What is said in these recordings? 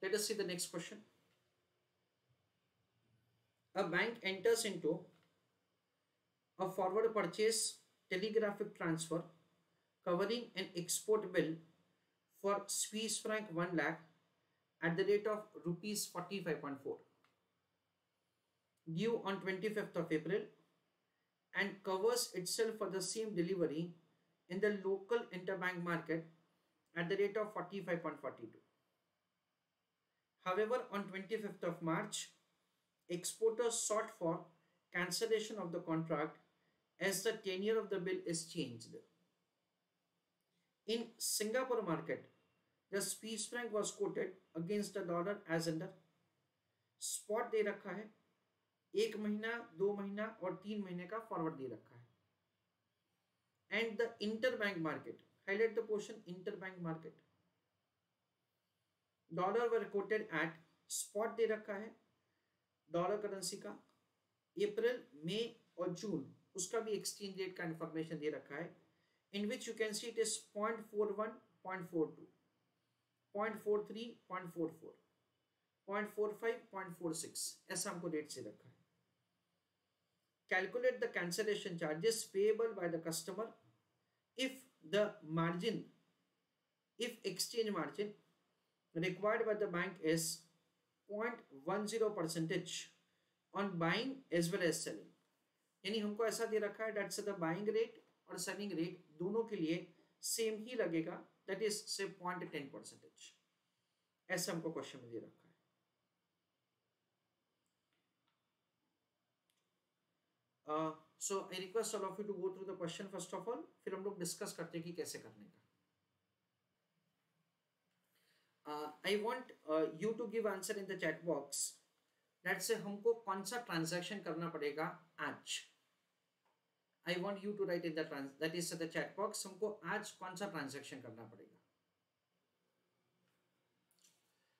Let us see the next question. A bank enters into a forward purchase telegraphic transfer covering an export bill for Swiss franc 1 lakh at the rate of rupees 45.4 due on 25th of April and covers itself for the same delivery in the local interbank market at the rate of 45.42. However, on 25th of March, exporters sought for cancellation of the contract as the tenure of the bill is changed. In Singapore market, the Swiss franc was quoted against the dollar as under spot दे रखा है, 1 महीना 2 महीना और 3 महीने का forward दे रखा है. And the interbank market, highlight the portion interbank market, dollar were quoted at spot दे रखा है डॉलर करेंसी का, अप्रैल मई और जून उसका भी एक्सचेंज रेट का इंफॉर्मेशन दे रखा है, in which you can see it is 0.41, 0.42, 0.43, 0.44, 0.45, 0.46 ऐसा हमको रेट से रखा है. Calculate the cancellation charges payable by the customer if the margin, if exchange margin required by the bank is 0.10% on buying as well as selling. यानी हमको ऐसा दे रखा है that the buying rate और selling rate दोनों के लिए same ही लगेगा, that is say 0.10%. ऐसा हमको क्वेश्चन में दे रखा है. So I request all of you to go through the question first of all, फिर हम लोग डिस्कस करते हैं कि कैसे करने का. I want you to give answer in the chat box. Let's say हमको कौन सा ट्रांजैक्शन करना पड़ेगा आज. I want you to write in the chat box. हमको आज कौन सा ट्रांजैक्शन करना पड़ेगा.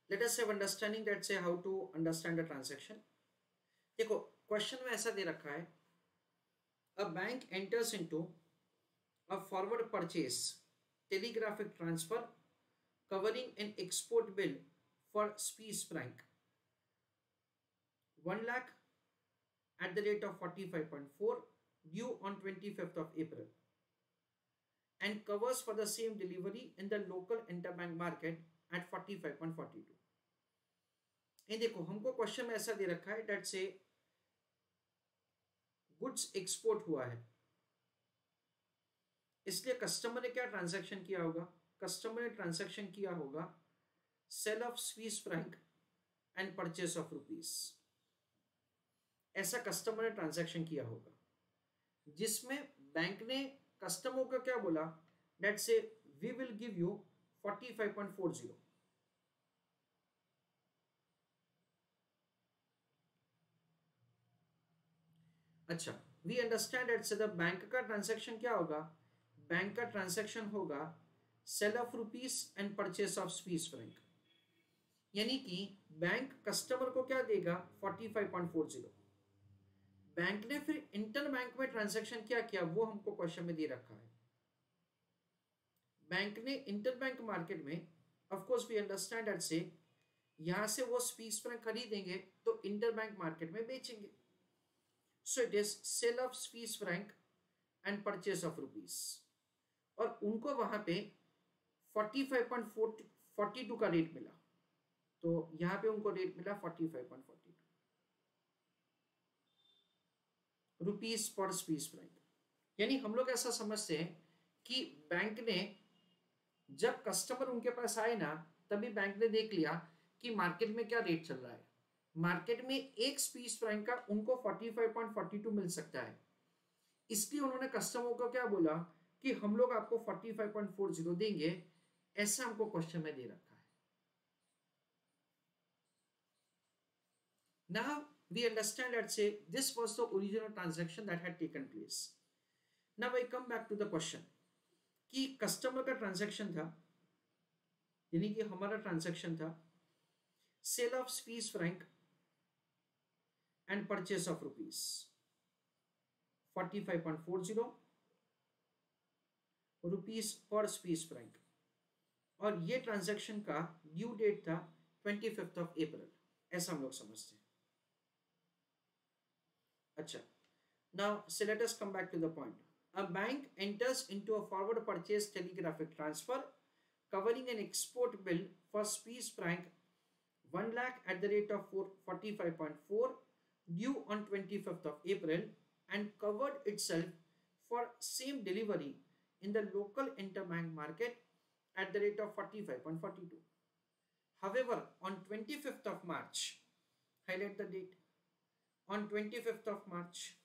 Let us have understanding. Let's say how to understand the transaction. देखो क्वेश्चन में ऐसा दे रखा है, a bank enters into a forward purchase telegraphic transfer covering an export bill for Swiss franc 1 lakh at the rate of 45.4 due on 25th of April and covers for the same delivery in the local interbank market at 45.42. ये देखो हमको question में ऐसा दे रखा है that say goods export हुआ है, इसलिए कस्टमर ने क्या ट्रांजैक्शन किया होगा, कस्टमर ने ट्रांजैक्शन किया होगा sale of Swiss franc and purchase of rupees. ऐसा कस्टमर ने ट्रांजैक्शन किया होगा जिसमें बैंक ने कस्टमर को क्या बोला, दैट से वी विल गिव यू 45.40. अच्छा, वी अंडरस्टैंड दैट से द बैंक का ट्रांजैक्शन क्या होगा, बैंक का ट्रांजैक्शन होगा sale of rupees and purchase of Swiss franc. यानी कि बैंक कस्टमर को क्या देगा 45.40. बैंक ने फिर इंटर बैंक में ट्रांजैक्शन क्या किया वो हमको क्वेश्चन में दे रखा है. बैंक ने इंटर बैंक मार्केट में of course we understand that से यहां से वो स्विस फ्रैंक खरीदेंगे तो इंटर बैंक मार्केट में बेचेंगे. So it is sale of Swiss franc and purchase of rupees. और उनको वहां पे 45.42 का रेट मिला, तो यहां पे उनको रेट मिला 45.42 रुपीस पर स्विस फ्रैंक. यानी हम लोग ऐसा समझते हैं कि बैंक ने जब कस्टमर उनके पास आए ना, तभी बैंक ने देख लिया कि मार्केट में क्या रेट चल रहा है. मार्केट में एक स्विस फ्रैंक का उनको 45.42 मिल सकता है, इसलिए उन्होंने कस्टमर को क्या बोला कि हम लोग आपको 45.40 देंगे. ऐसा हमको क्वेश्चन में दे रखा है. Now we understand that say this was the original transaction that had taken place. Now I come back to the question कि कस्टमर का ट्रांजैक्शन था, यानी कि हमारा ट्रांजैक्शन था sale of Swiss franc and purchase of rupees 45.40 rupees पर Swiss franc, और ये ट्रांजैक्शन का ड्यू डेट था 25 अप्रैल, ऐसा हम लोग समझते हैं। अच्छा, now so let us come back to the point. A bank enters into a forward purchase telegraphic transfer covering an export bill for Swiss franc 1 lakh at the rate of 45.4 due on 25th of April and covered itself for same delivery in the local interbank market at the rate of 45.42. However, on 25th of March, highlight the date, on 25th of March,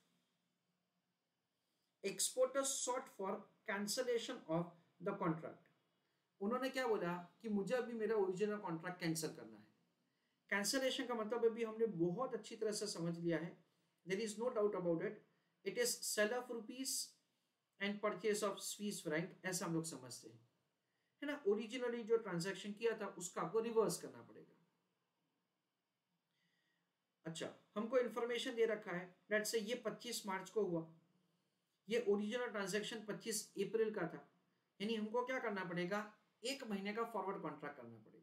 exporters sought for cancellation of the contract. उन्होंने क्या बोला कि मुझे अभी मेरा original contract cancel करना है। Cancellation का मतलब अभी हमने बहुत अच्छी तरह से समझ लिया है, there is no doubt about it, it is cell of rupees and purchase of Swiss franc, ऐसा हम लोग समझते हैं, है ना। ओरिजिनली जो ट्रांजैक्शन किया था उसका आपको रिवर्स करना पड़ेगा। अच्छा, हमको इंफॉर्मेशन दे रखा है लेट्स से ये 25 मार्च को हुआ, ये ओरिजिनल ट्रांजैक्शन 25 अप्रैल का था, यानी हमको क्या करना पड़ेगा, एक महीने का फॉरवर्ड कॉन्ट्रैक्ट करना पड़ेगा।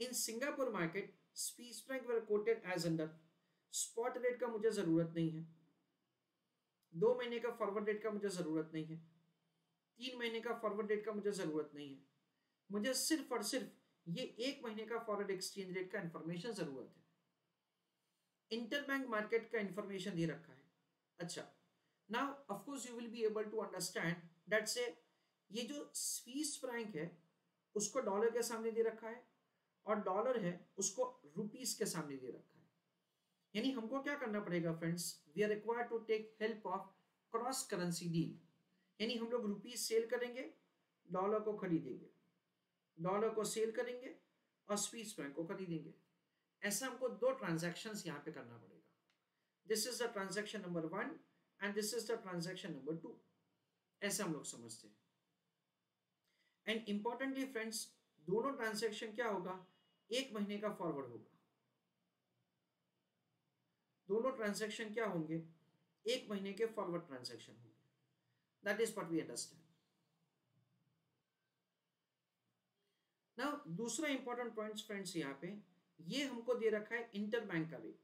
In Singapore market Swiss franc were quoted as under, spot rate का मुझे जरूरत नहीं है, 2 महीने का फॉरवर्ड रेट का मुझे जरूरत नहीं है, 3 महीने का फॉरवर्ड रेट का मुझे जरूरत नहीं है, मुझे सिर्फ और सिर्फ ये 1 महीने का फॉरवर्ड एक्सचेंज रेट का इंफॉर्मेशन जरूरत है। इंटरबैंक मार्केट का इंफॉर्मेशन दे रखा है। अच्छा, now of course you will be able to understand that से ये जो स्विस फ्रैंक है उसको डॉलर के सामने दे रखा है और डॉलर है उसको रुपीस के सामने दे रखा है, यानी हमको क्या करना पड़ेगा friends, we are required to take help of cross currency deal, यानी हम लोग रुपीस सेल करेंगे, डॉलर को खरीदेंगे, डॉलर को सेल करेंगे और स्विस फ्रैंक को खरीदेंगे। ऐसा हमको 2 ट्रांजैक्शंस यहाँ पे करना पड़ेगा। This is the transaction number 1 and this is the transaction number 2, ऐसे हम लोग समझते हैं। एंड इंपॉर्टेंटली फ्रेंड्स, दोनों ट्रांजैक्शन क्या होगा, 1 महीने का फॉरवर्ड होगा। दोनों ट्रांजैक्शन क्या होंगे, 1 महीने के फॉरवर्ड ट्रांजैक्शन होंगे। That is what we understand. Now दूसरा इंपॉर्टेंट पॉइंट फ्रेंड्स, यहाँ पे ये हमको दे रखा है इंटरबैंक का रेट,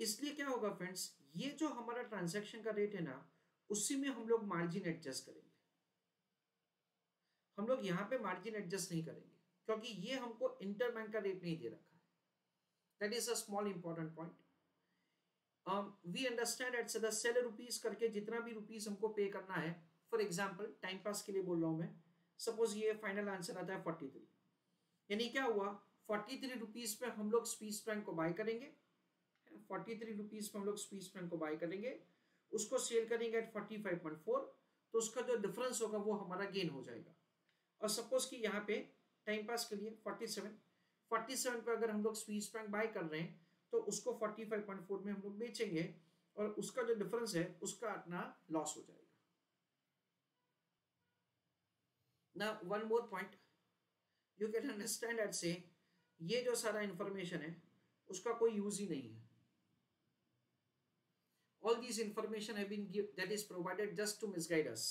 इसलिए क्या होगा फ्रेंड्स, ये जो हमारा ट्रांजैक्शन का रेट है ना, उसी में हम लोग मार्जिन एडजस्ट करेंगे। हम लोग यहाँ पे मार्जिन एडजस्ट नहीं करेंगे क्योंकि ये हमको इंटरबैंक का रेट नहीं दे रखा है। That is a small important point. We understand at the sell rupees करके जितना भी रुपीस हमको पे करना है, फॉर एग्जाम्पल टाइम पास के लिए बोल रहा हूँ मैं, सपोज ये फाइनल आंसर आता है 43, यानी क्या हुआ, 43 रुपीस पे हम लोग स्विस फ्रैंक को बाय करेंगे, 43 रुपीस पे हम लोग स्विस फ्रैंक को बाय करेंगे, उसको सेल करेंगे एट 45.4, तो उसका जो डिफरेंस होगा वो हमारा गेन हो जाएगा। और सपोज कि यहाँ पे टाइम पास के लिए 47 पे अगर हम लोग स्विस फ्रैंक बाय कर रहे हैं तो उसको 45.4 में हम लोग बेचेंगे और उसका जो डिफरेंस है उसका अपना लॉस हो जाएगा। ना one more point you can understand at से, ये जो सारा इंफॉर्मेशन है उसका कोई यूज ही नहीं है। All these information have been that is provided just to misguide us,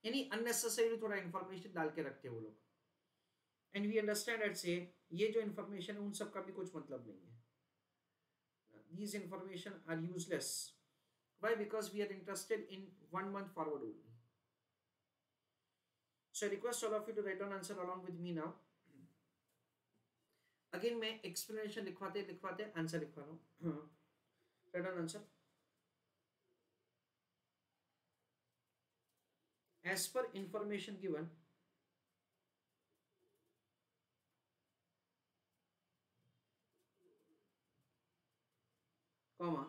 यानी unnecessary थोड़ा इंफॉर्मेशन डाल के रखते हैं वो लोग। एंड वी अंडरस्टैंड एट से ये जो इंफॉर्मेशन है उन सब का भी कुछ मतलब नहीं है। These information are useless. Why? Because we are interested in 1 month forward only. So I request all of you to write down answer along with me now. Again मैं explanation लिखवाते आंसर लिखवा रहा हूँ। Write down answer. As per information given, comma,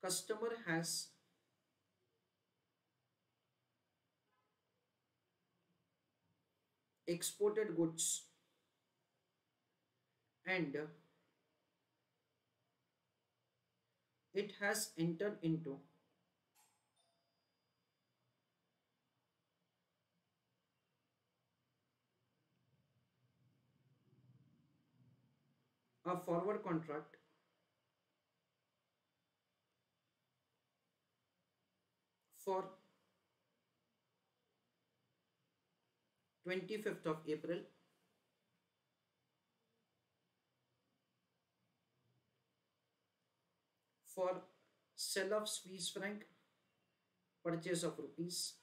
customer has exported goods and it has entered into a forward contract for 25th of April, for sell of Swiss franc, purchase of rupees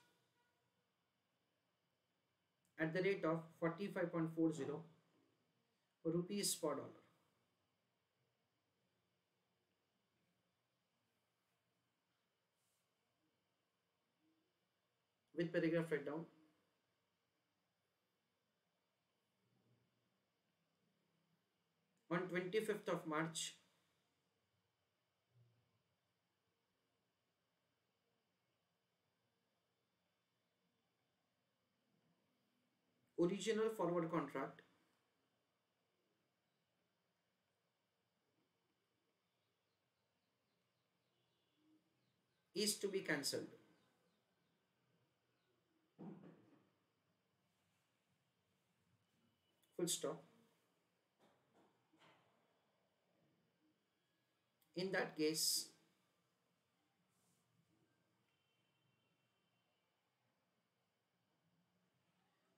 at the rate of 45.40 rupees per dollar. With paragraph write down. On 25th of March, original forward contract is to be cancelled. Full stop. In that case,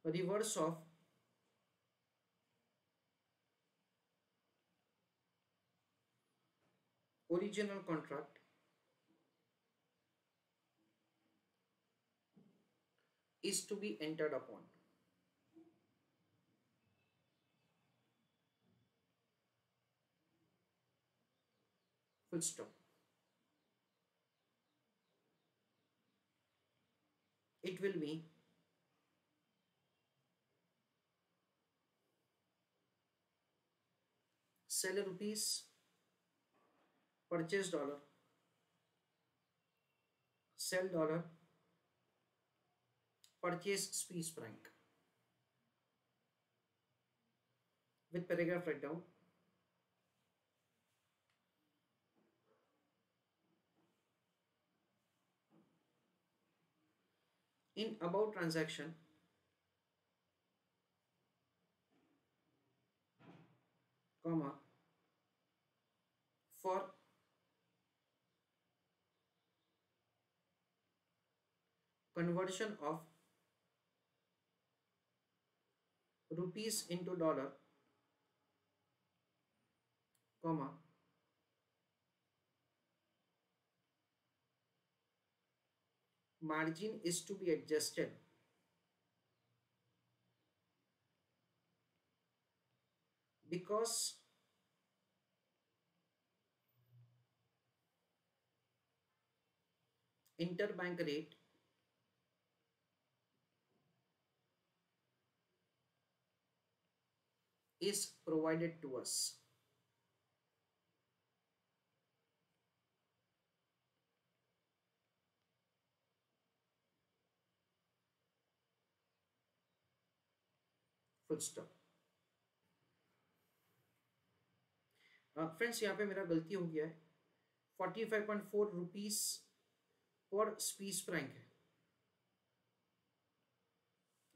reverse of original contract is to be entered upon. Full stop. It will be sell rupees, purchase dollar, sell dollar, purchase Swiss franc. With paragraph write down. In above transaction, comma, for conversion of rupees into dollar, comma, margin is to be adjusted because interbank rate is provided to us. Full stop. Friends यहाँ पे मेरा गलती हो गया है, 45.4 rupees पर Swiss Frank है.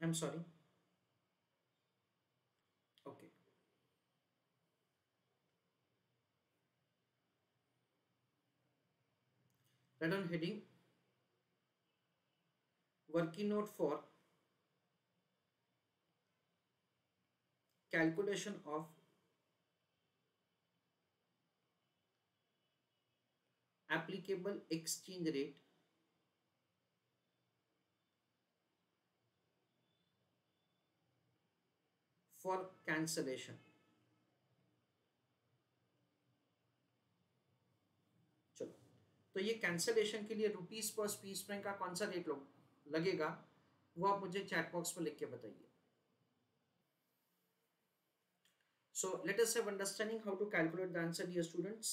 I am sorry. Okay, right on heading working note for calculation of applicable exchange rate for cancellation. चलो, तो ये कैंसलेशन के लिए रुपीस पर स्वीस फ्रैंक का कौन सा रेट लगेगा वो आप मुझे चैट बॉक्स में लिख के बताइए. So let us have understanding how to calculate the answer, dear students.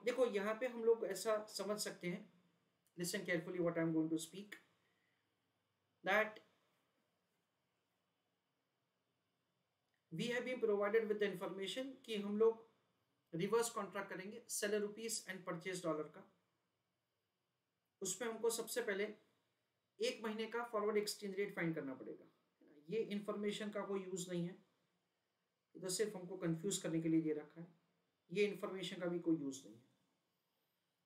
देखो यहाँ पे हम लोग ऐसा समझ सकते हैं, listen carefully what I am going to speak, that we have been provided with the information कि हम लोग रिवर्स कॉन्ट्रैक्ट करेंगे sell rupees and purchase dollar का. उसमें हमको सबसे पहले एक महीने का फॉरवर्ड एक्सचेंज रेट फाइंड करना पड़ेगा. ये इंफॉर्मेशन का कोई यूज नहीं है, इधर सिर्फ हमको कंफ्यूज करने के लिए दे रखा है. ये इंफॉर्मेशन का भी कोई यूज नहीं है.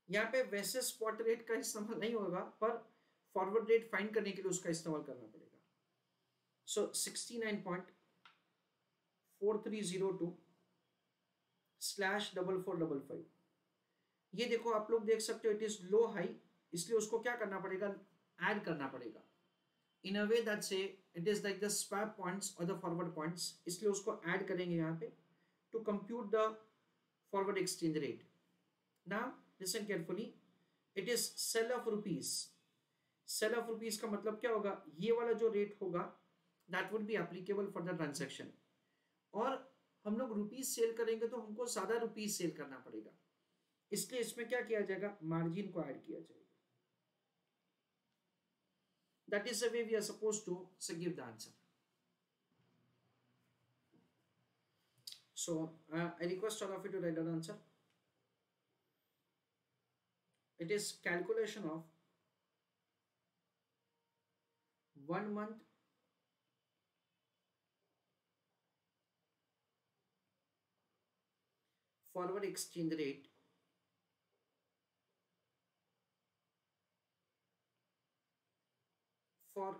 यहाँ पे वैसे स्पॉट रेट का इस्तेमाल नहीं होगा, पर फॉरवर्ड रेट फाइंड करने के लिए उसका इस्तेमाल करना पड़ेगा. सो 69.4302/4455। ये देखो आप लोग देख सकते हो, इट इज लो हाई, इसलिए उसको क्या करना पड़ेगा, ऐड करना पड़ेगा in a way that say it is like the swap points और द फॉरवर्ड पॉइंट्स, इसलिए उसको ऐड करेंगे यहाँ पे to compute the forward exchange rate. Now listen carefully, it is cell of rupees. Sell of rupees का मतलब क्या होगा, ये वाला जो रेट होगा that would be applicable for the transaction. और हम लोग रुपीज सेल करेंगे तो हमको ज्यादा रुपीज सेल करना पड़ेगा, इसलिए इसमें क्या किया जाएगा, मार्जिन को ऐड किया जाएगा। That is the way we are supposed to give the answer. So I request all of you to write down answer. It is calculation of 1 month forward exchange rate for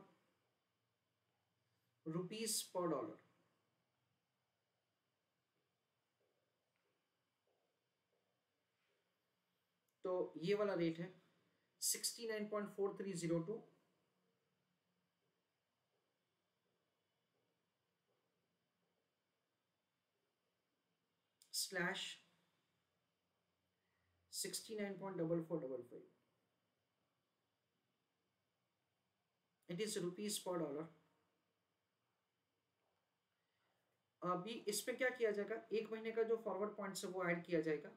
rupees per dollar। तो ये वाला rate है 69.4302 slash 69.4455। It is rupees per dollar. अभी इसमें क्या किया जाएगा, एक महीने का जो फॉरवर्ड पॉइंट्स है वो ऐड किया जाएगा।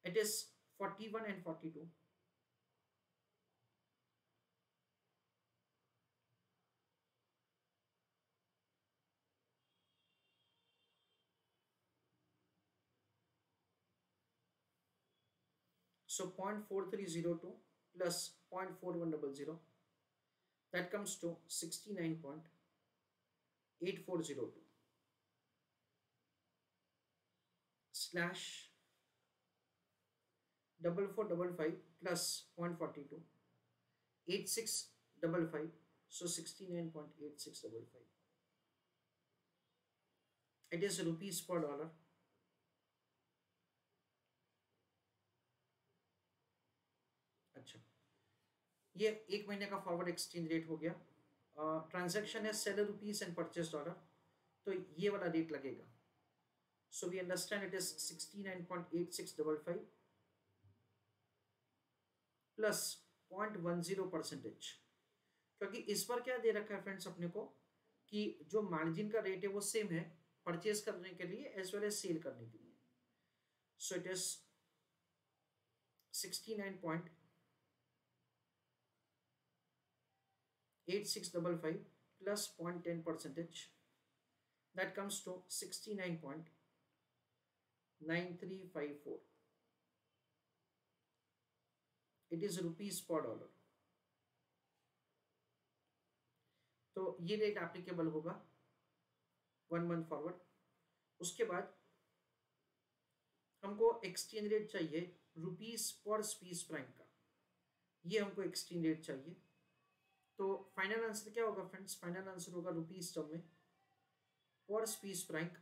It is 41 and 42। So 0.4302 plus 0.4100, that comes to 69.8402 slash 4455 plus 0.42 8655, so 69.8655। it is rupees per dollar। अच्छा, ये एक महीने का फॉरवर्ड एक्सचेंज रेट हो गया। ट्रांजैक्शन है sell rupees and purchase dollar, तो ये वाला रेट लगेगा। So we understand it is 69.8655 plus 0.10%, क्योंकि इस पर क्या दे रखा है फ्रेंड्स अपने को कि जो मार्जिन का रेट है वो सेम है परचेज करने के लिए एज वेल एज सेल करने के लिए। So it is 69.8655 plus 0.10%, that comes to 69.9354। it is rupees per dollar। तो ये रेट एप्लीकेबल होगा 1 मंथ फॉरवर्ड। उसके बाद हमको एक्सचेंज रेट चाहिए रुपीस पर स्विस फ्रैंक का, ये हमको एक्सचेंज रेट चाहिए। तो फाइनल आंसर क्या होगा फ्रेंड्स, फाइनल आंसर होगा रुपीस टर्म में पर Swiss Frank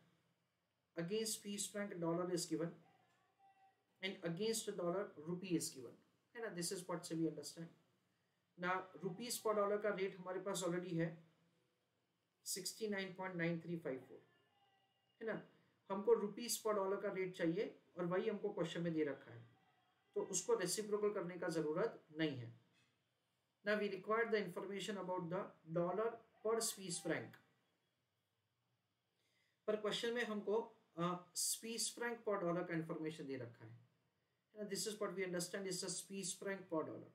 against Swiss franc dollar is given and against dollar rupee is given, है ना। दिस इज व्हाट से वी अंडरस्टैंड ना। रुपीस पर डॉलर का रेट हमारे पास ऑलरेडी है 69.9354, है ना। हमको रुपीस पर डॉलर का रेट चाहिए और वही हमको क्वेश्चन में दे रखा है, तो उसको रेसिप्रोकल करने का जरूरत नहीं है। Now we require the information about the dollar per Swiss franc। पर क्वेश्चन में हमको स्विस फ्रैंक पर डॉलर का इंफॉर्मेशन दे रखा है। This is what we understand is the Swiss franc per dollar.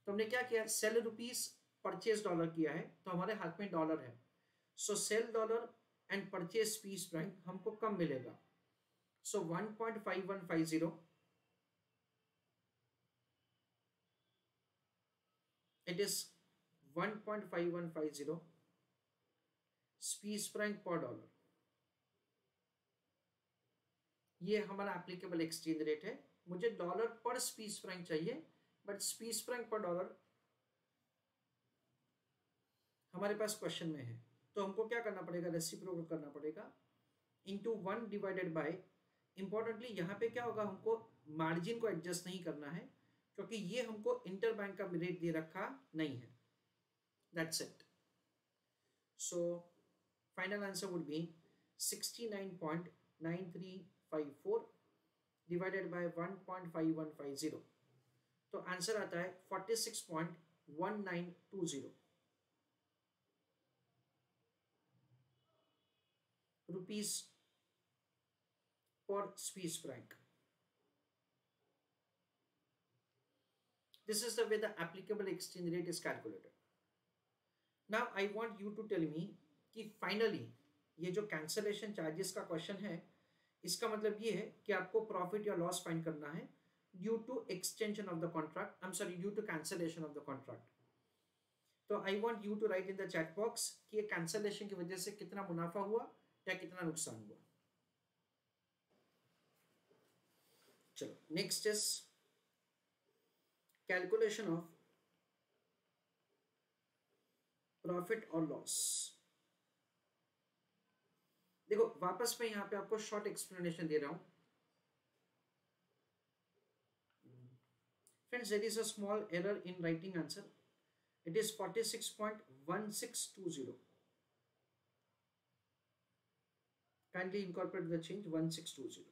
तो हमने क्या किया, सेल रुपीस परचेज डॉलर किया है, तो हमारे हाथ में डॉलर है। So sell dollar and purchase Swiss franc हमको कम मिलेगा। So 1.5150 it is 1.5150 Swiss franc per dollar. ये हमारा एप्लीकेबल एक्सचेंज रेट है। मुझे डॉलर पर स्विस फ्रैंक चाहिए, but Swiss franc per dollar हमारे पास क्वेश्चन में है, तो हमको क्या करना पड़ेगा, रेसिप्रोकल करना पड़ेगा, इंटू 1 डिवाइडेड बाय, इंपॉर्टेंटली यहाँ पे क्या होगा, हमको मार्जिन को एडजस्ट नहीं करना है क्योंकि ये हमको इंटर बैंक का रेट दे रखा नहीं है. That's it. So final answer would be 69.9354 divided by 1.5150. तो आंसर आता है 46.1920 rupees per Swiss franc. This is the way the applicable exchange rate is calculated. Now I want you to tell me कि finally ये जो cancellation charges का question है, इसका मतलब ये है कि आपको profit या loss find करना है due to extension of the contract, I'm sorry, due to cancellation of the contract. तो I want you to write in the chat box कि ये cancellation की वजह से कितना मुनाफा हुआ या कितना नुकसान हुआ. चलो next is calculation of profit और लॉस. देखो वापस मैं यहां पे आपको शॉर्ट एक्सप्लेनेशन दे रहा हूं. Friends, there is a small error in writing answer. It is 46.1620. kindly incorporate the change 1620.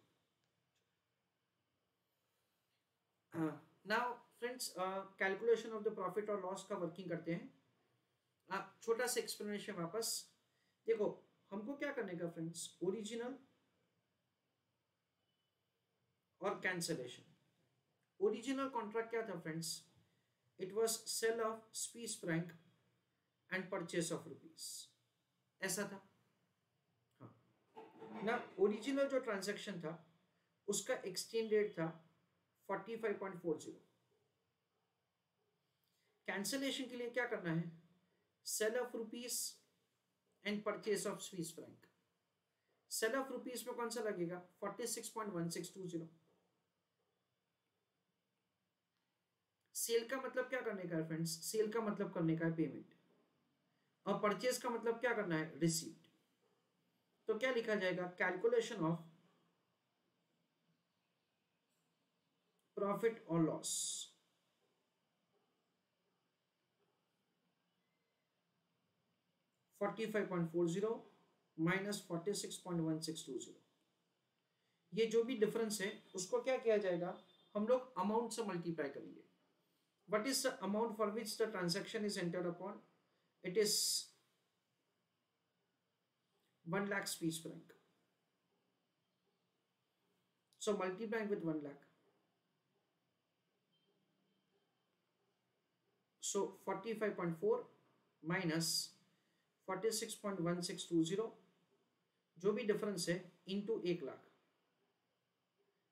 Now friends, calculation of the profit और loss का वर्किंग करते हैं. छोटा सा एक्सप्लेनेशन वापस. देखो हमको क्या करने का फ्रेंड्स, ओरिजिनल और कैंसलेशन. ओरिजिनल कॉन्ट्रैक्ट क्या था friends, it was sell of Swiss franc and purchase of rupees, ऐसा था ना. ओरिजिनल जो ट्रांजैक्शन था उसका एक्सचेंज रेट था 45.40. कैंसलेशन के लिए क्या करना है, sell of rupees and purchase of Swiss franc. Sell of rupees में कौन सा लगेगा, 46.1620. सेल का मतलब क्या करने का है फ्रेंड्स, सेल का मतलब करने का है पेमेंट, और परचेस का मतलब क्या करना है, रिसीप्ट. तो क्या लिखा जाएगा, कैलकुलेशन ऑफ प्रॉफिट और लॉस. $45.40 माइनस 46.1620. ये जो भी डिफरेंस है उसको क्या किया जाएगा, हम लोग अमाउंट से मल्टीप्लाई करेंगे. What is the amount for which the transaction is entered upon, it is 1 lakh Swiss franc. So multiplying with 1 lakh. So 45.4 minus 46.1620, जो भी डिफरेंस है, into 1 lakh.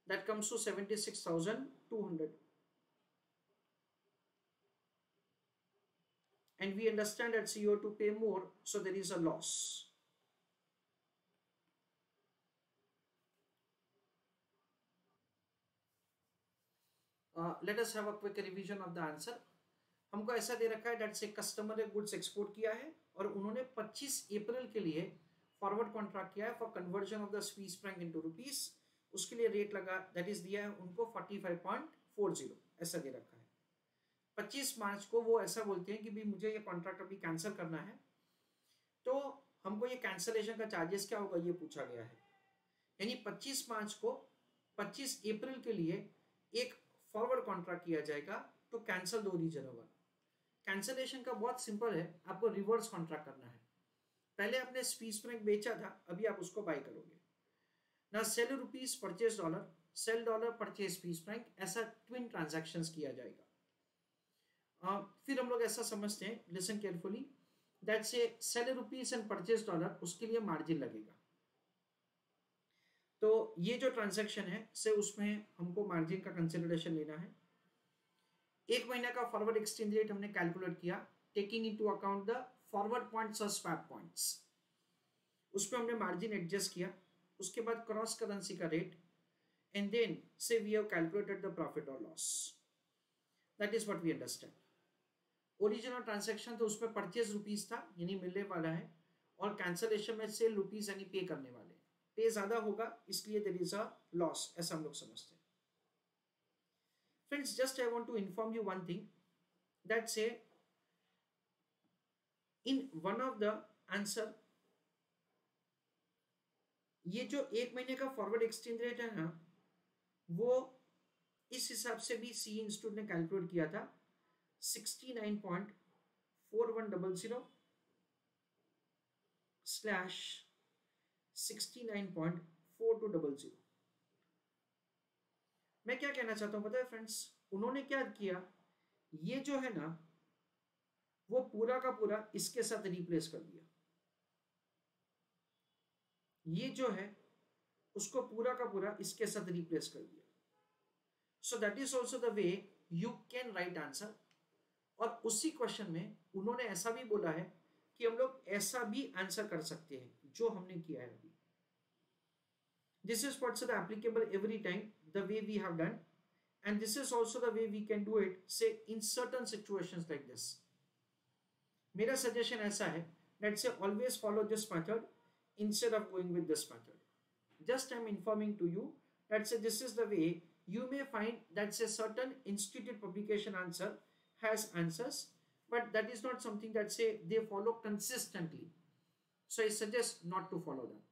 That comes to 76,200. And we understand that you have to pay more, so there is a loss. Let us have a quick revision of the answer. हमको ऐसा दे रखा है that से customer ने goods export किया है और उन्होंने 25 अप्रैल के लिए फॉरवर्ड कॉन्ट्रैक्ट किया है for conversion of the Swiss Frank into rupees. उसके लिए रेट लगा, दैट इज दिया है उनको 45.40, ऐसा दे रखा है. 25 मार्च को वो ऐसा बोलते हैं कि भी मुझे ये कॉन्ट्रैक्ट अभी कैंसिल करना है, तो हमको ये कैंसिलेशन का चार्जेस क्या होगा ये पूछा गया है. यानी 25 मार्च को 25 अप्रैल के लिए एक फॉरवर्ड कॉन्ट्रैक्ट किया जाएगा तो cancel the original one. Cancellation का बहुत सिंपल है, आपको रिवर्स कॉन्ट्रैक्ट करना है. पहले आपने स्विस फ्रैंक बेचा था, अभी आप उसको बाय करोगे ना. Sell rupees purchase dollar, sell dollar purchase Swiss franc, ऐसा ट्विन ट्रांजैक्शंस किया जाएगा. फिर हम लोग ऐसा समझते हैं, listen carefully, that say sell rupees and purchase dollar, उसके लिए मार्जिन लगेगा. तो ये जो ट्रांजैक्शन है से उसमें हमको मार्जिन का कंसिडरेशन लेना है. एक महीना का फॉरवर्ड एक्सचेंज रेट हमने कैलकुलेट किया, taking into account the forward points और स्वैप पॉइंट्स. उसमें हमने मार्जिन एडजस्ट किया. उसके बाद क्रॉस करेंसी का rate, and then say we have calculated the profit और loss. That is what we understand. Original transaction तो उसमें परचेज रुपीज था यानी मिलने वाला है, और कैंसलेशन में सेल रुपीज यानी पे करने वाले हैं। पे ज्यादा होगा इसलिए देयर इज अ लॉस, ऐसा हम लोग समझते हैं। Friends, just I want to inform you one thing that say in one of the answer, ये जो एक महीने का फॉरवर्ड एक्सचेंज रेट है ना, वो इस हिसाब से भी सी इंस्टीट्यूट ने कैलकुलेट किया था 69.4100 स्लैश 69.4200। मैं क्या कहना चाहता हूं पता है फ्रेंड्स, उन्होंने क्या किया, ये जो है ना वो पूरा का पूरा इसके साथ रिप्लेस कर दिया, ये जो है उसको पूरा का पूरा इसके साथ रिप्लेस कर दिया। So that is also the way you can write answer. और उसी क्वेश्चन में उन्होंने ऐसा भी बोला है कि हम लोग ऐसा भी आंसर कर सकते हैं जो हमने किया है अभी। This is what's applicable every time the way we have done, and this is also the way we can do it say in certain situations like this. मेरा सजेशन ऐसा है, let's say always follow this method instead of going with this method. Just I'm informing to you that say this is the way you may find that say certain institute publication answer has answers, but that is not something that say they follow consistently. So I suggest not to follow that.